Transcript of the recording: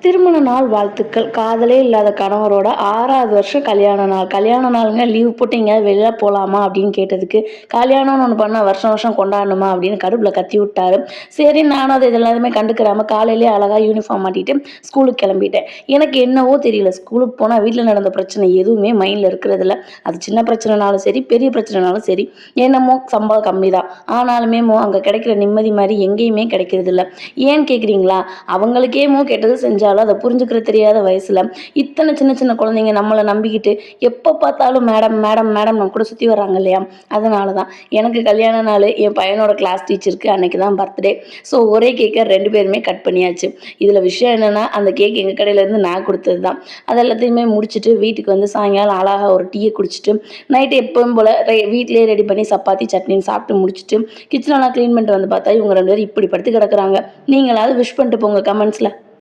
திருமண நாள் வாழ்த்துக்கள். காதலே இல்லாத கணவரோட 6வது வருஷம் கல்யாண நாள். கல்யாண நாளுங்க லீவ் போட்டு எங்கேயாவது வெளில போலாமா? அப்படின்னு கேட்டதுக்கு, கல்யாணம்னு ஒண்ணு பண்ணா வருஷம் வருஷம் கொண்டாடணுமா? அப்படின்னு கடுப்புல கத்தி விட்டாரு. சரி நானும் அது எல்லாத்தையுமே கண்டுக்கிறாம காலையிலேயே அழகா யூனிஃபார்ம் மாட்டிட்டு ஸ்கூலுக்கு கிளம்பிட்டேன். எனக்கு என்னவோ தெரியல. ஸ்கூலுக்கு போனா வீட்ல நடந்த பிரச்சனை எதுவுமே மைண்ட்ல இருக்கிறதில்ல. அது சின்ன பிரச்சனைனாலும் சரி, பெரிய பிரச்சனைனாலும் சரி. என்னமோ சம்பளம் கம்மி தான். ஆனாலுமே அங்க கிடைக்கிற நிம்மதி மாரி எங்கேயுமே கிடைக்கிறதில்ல. ஏன்னு கேட்குறீங்களா? அவங்களுக்கேமோ கெட்டது செஞ்சாலும் அதை புரிஞ்சுக்கிற தெரியாத வயசுல இத்தனை சின்ன சின்ன குழந்தைங்க நம்மளை நம்பிக்கிட்டு எப்போ பார்த்தாலும் மேடம் மேடம் மேடம் நம்ம கூட சுற்றி வர்றாங்க இல்லையா? அதனால தான் எனக்கு கல்யாண நாள் என் பையனோட கிளாஸ் டீச்சருக்கு அன்னைக்கு தான் பர்த்டே. ஸோ ஒரே கேக்கை 2 பேருமே கட் பண்ணியாச்சு. இதில் விஷயம் என்னென்னா அந்த கேக் எங்கள் கடையிலேருந்து நான் கொடுத்தது தான். அது எல்லாத்தையுமே முடிச்சுட்டு வீட்டுக்கு வந்து சாயங்காலம் அழகாக ஒரு டீயை குடிச்சிட்டு நைட்டு எப்பவும் போல் வீட்டிலேயே ரெடி பண்ணி சப்பாத்தி சட்னின்னு சாப்பிட்டு முடிச்சுட்டு கிச்சனெல்லாம் க்ளீன் பண்ணிட்டு வந்து பார்த்தா இவங்க 2 பேரும் இப்படி படுத்து கிடக்குறாங்க. நீங்களாவது விஷ் பண்ணிட்டு போங்க கமெண்ட்ஸில்.